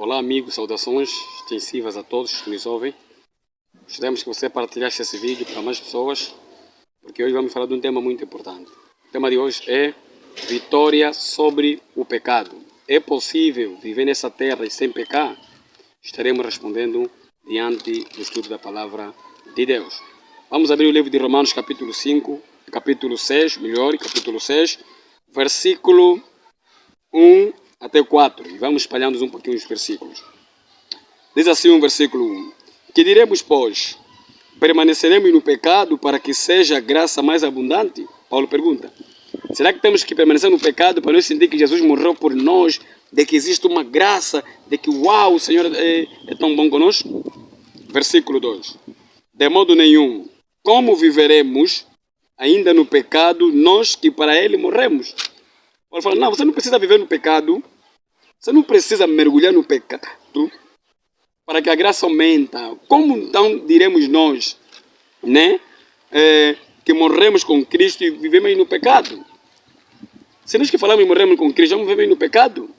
Olá amigos, saudações extensivas a todos que nos ouvem. Gostaríamos que você partilhasse esse vídeo para mais pessoas, porque hoje vamos falar de um tema muito importante. O tema de hoje é vitória sobre o pecado. É possível viver nessa terra e sem pecar? Estaremos respondendo diante do estudo da palavra de Deus. Vamos abrir o livro de Romanos capítulo 6, versículo 1 até 4. E vamos espalhando um pouquinho os versículos. Diz assim o versículo 1. Que diremos, pois? Permaneceremos no pecado para que seja a graça mais abundante? Paulo pergunta. Será que temos que permanecer no pecado para não sentir que Jesus morreu por nós, de que existe uma graça, de que uau, o Senhor é tão bom conosco? Versículo 2. De modo nenhum. Como viveremos ainda no pecado, nós que para ele morremos? Paulo fala, não, você não precisa viver no pecado, você não precisa mergulhar no pecado para que a graça aumenta. Como então diremos nós, né, que morremos com Cristo e vivemos no pecado? Se nós que falamos e morremos com Cristo, vamos viver no pecado?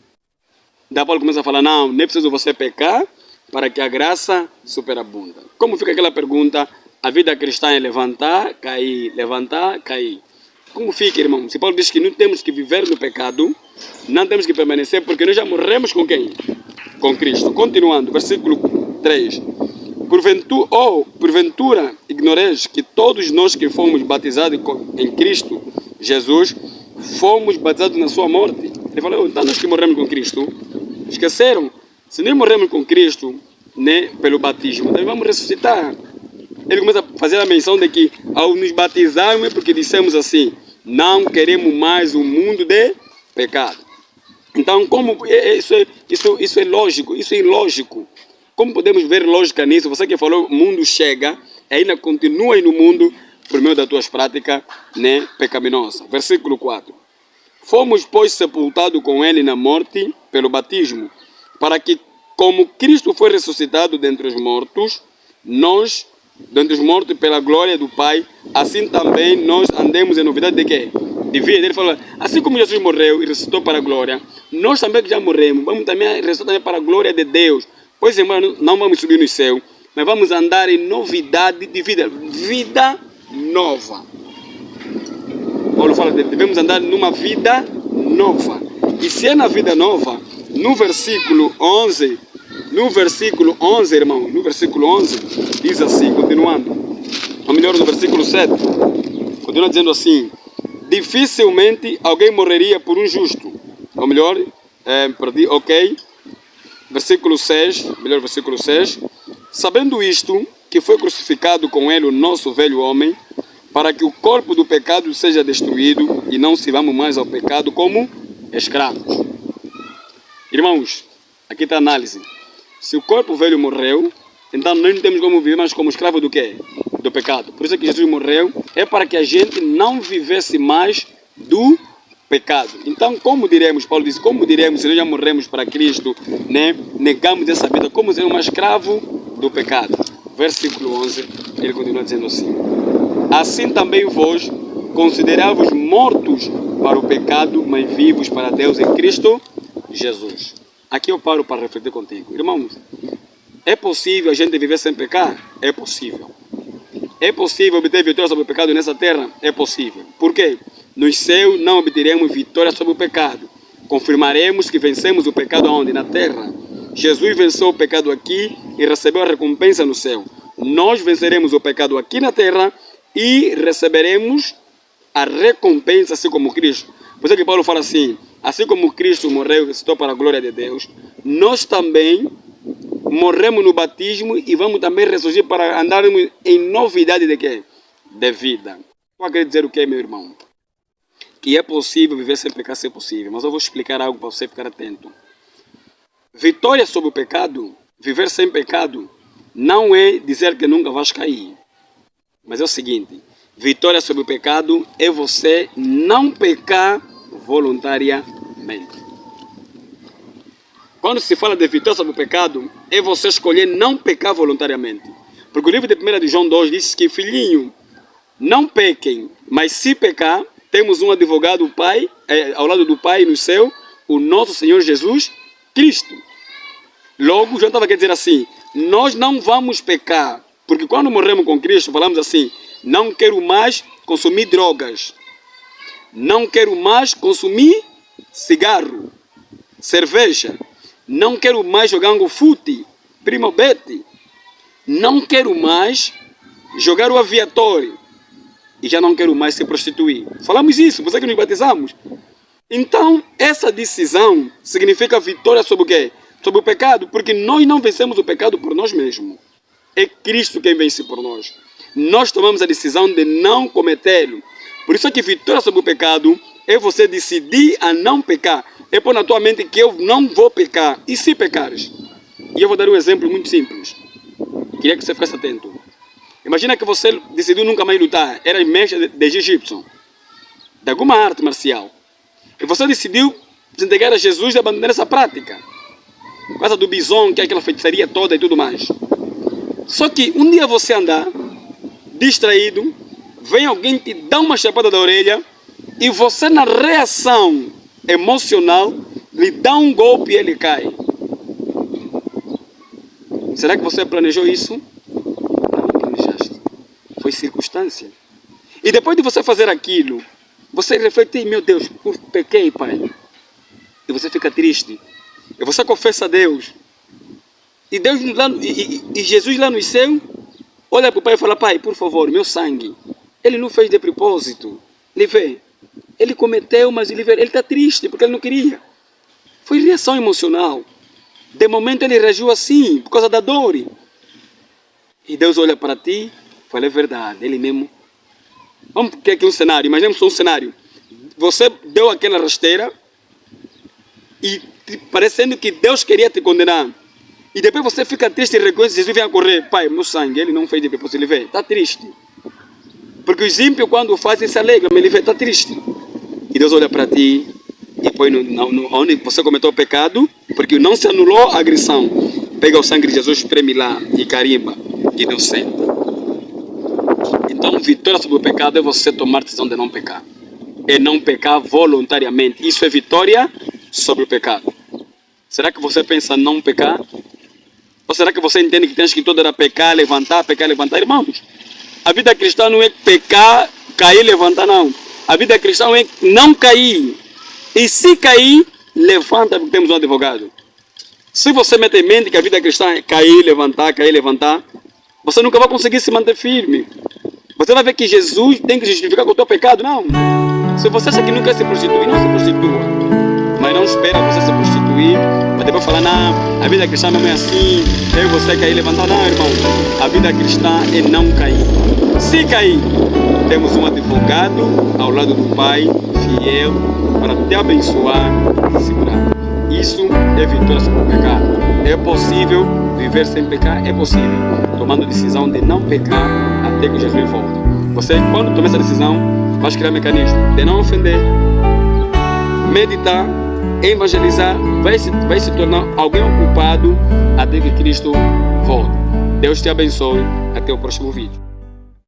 Daí Paulo começa a falar, não, nem preciso você pecar para que a graça superabunda. Como fica aquela pergunta, a vida cristã é levantar, cair, levantar, cair. Como fica, irmão? Se Paulo diz que não temos que viver no pecado, não temos que permanecer, porque nós já morremos com quem? Com Cristo. Continuando, versículo 3. Porventura, ignoreis que todos nós que fomos batizados em Cristo Jesus, fomos batizados na sua morte. Ele falou, então nós que morremos com Cristo, esqueceram? Se nem morremos com Cristo, né, pelo batismo, nós vamos ressuscitar. Ele começa a fazer a menção de que ao nos batizarmos é porque dissemos assim, não queremos mais um mundo de pecado. Então, como isso é lógico, isso é ilógico. Como podemos ver lógica nisso? Você que falou, o mundo chega, ainda continua aí no mundo por meio das tuas práticas, né, pecaminosas. Versículo 4. Fomos, pois, sepultados com ele na morte pelo batismo, para que, como Cristo foi ressuscitado dentre os mortos, nós, dentre os mortos pela glória do Pai, assim também nós andemos em novidade de quê? De vida. Ele falou, assim como Jesus morreu e ressuscitou para a glória, nós também que já morremos, vamos também ressuscitar também para a glória de Deus. Pois, irmão, não vamos subir no céu, mas vamos andar em novidade de vida. Vida nova. Paulo fala, devemos andar numa vida nova. E se é na vida nova, no versículo 11, irmão, no versículo 11, diz assim, continuando, ou melhor, no versículo 7, continua dizendo assim, dificilmente alguém morreria por um justo. Ou melhor, versículo 6, sabendo isto, que foi crucificado com ele o nosso velho homem, para que o corpo do pecado seja destruído e não sirvamos mais ao pecado como escravos. Irmãos, aqui está a análise. Se o corpo velho morreu, então nós não temos como viver mais como escravo do quê? Do pecado. Por isso é que Jesus morreu, é para que a gente não vivesse mais do pecado. Então, como diremos, Paulo diz, como diremos se nós já morremos para Cristo, né? Negamos essa vida, como ser um escravo do pecado? Versículo 11, ele continua dizendo assim, assim também vós considerai-vos mortos para o pecado, mas vivos para Deus em Cristo Jesus. Aqui eu paro para refletir contigo. Irmãos, é possível a gente viver sem pecar? É possível. É possível obter vitória sobre o pecado nessa terra? É possível. Por quê? No céu não obteremos vitória sobre o pecado. Confirmaremos que vencemos o pecado aonde? Na terra. Jesus venceu o pecado aqui e recebeu a recompensa no céu. Nós venceremos o pecado aqui na terra e receberemos a recompensa assim como Cristo. Por isso que Paulo fala assim, assim como Cristo morreu e ressuscitou para a glória de Deus, nós também morremos no batismo e vamos também ressurgir para andarmos em novidade de quê? De vida. Pode querer dizer o que, meu irmão? Que é possível viver sem pecar, se é possível. Mas eu vou explicar algo para você ficar atento. Vitória sobre o pecado, viver sem pecado, não é dizer que nunca vais cair. Mas é o seguinte, vitória sobre o pecado é você não pecar voluntariamente. Quando se fala de vitória sobre o pecado, é você escolher não pecar voluntariamente. Porque o livro de 1 de João 2 diz que, filhinho, não pequem, mas se pecar, temos um advogado, o Pai, ao lado do Pai no céu, o nosso Senhor Jesus Cristo. Logo, João estava querendo dizer assim, nós não vamos pecar, porque quando morremos com Cristo, falamos assim, não quero mais consumir drogas, não quero mais consumir cigarro, cerveja, não quero mais jogar um fute, primo bete, não quero mais jogar o aviatório e já não quero mais se prostituir. Falamos isso, por isso que nos batizamos. Então, essa decisão significa vitória sobre o quê? Sobre o pecado, porque nós não vencemos o pecado por nós mesmos. É Cristo quem vence por nós. Nós tomamos a decisão de não cometê-lo. Por isso é que vitória sobre o pecado é você decidir a não pecar. É pôr na tua mente que eu não vou pecar. E se pecares? E eu vou dar um exemplo muito simples. Queria que você ficasse atento. Imagina que você decidiu nunca mais lutar. Era mestre de jiu-jitsu, de alguma arte marcial. E você decidiu se entregar a Jesus e abandonar essa prática. Por causa do bison, que é aquela feitiçaria toda e tudo mais. Só que um dia você andar distraído, vem alguém te dá uma chapada da orelha e você na reação emocional lhe dá um golpe e ele cai. Será que você planejou isso? Não planejaste. Foi circunstância. E depois de você fazer aquilo, você reflete, meu Deus, eu pequei, pai. E você fica triste. E você confessa a Deus. E Deus lá, e Jesus lá no céu, olha para o pai e fala, pai, por favor, meu sangue. Ele não fez de propósito. Ele vê. Ele cometeu, mas ele está triste porque ele não queria. Foi reação emocional. De momento ele reagiu assim, por causa da dor. E Deus olha para ti e fala, é verdade, ele mesmo. Vamos ter aqui um cenário, imaginemos só um cenário. Você deu aquela rasteira e parecendo que Deus queria te condenar. E depois você fica triste e reconhece, Jesus vem a correr. Pai, meu sangue, ele não fez de propósito, ele vê, está triste. Porque os ímpios quando fazem se alegram, mas ele vê, está triste. E Deus olha para ti e põe onde você cometeu o pecado, porque não se anulou a agressão. Pega o sangue de Jesus, espreme lá e carimba, inocente. Então, vitória sobre o pecado é você tomar a decisão de não pecar. É não pecar voluntariamente. Isso é vitória sobre o pecado. Será que você pensa não pecar? Ou será que você entende que tens que toda hora pecar, levantar? Irmãos, a vida cristã não é pecar, cair, levantar, não. A vida cristã é não cair. E se cair, levanta, porque temos um advogado. Se você mete em mente que a vida cristã é cair, levantar, você nunca vai conseguir se manter firme. Você vai ver que Jesus tem que justificar com o teu pecado, não. Se você acha que não quer se prostituir, não se prostitua. Mas não espera você se prostituir, para depois falar, não, a vida cristã não é assim, eu e você cair, levantar, não, irmão. A vida cristã é não cair. Se cair, temos um advogado ao lado do Pai, fiel, para te abençoar e te segurar. Isso é vitória sobre o pecado. É possível viver sem pecar? É possível. Tomando a decisão de não pecar até que Jesus volte. Você, quando toma essa decisão, vai criar mecanismo de não ofender, meditar, evangelizar, vai se tornar alguém ocupado até que Cristo volte. Deus te abençoe. Até o próximo vídeo.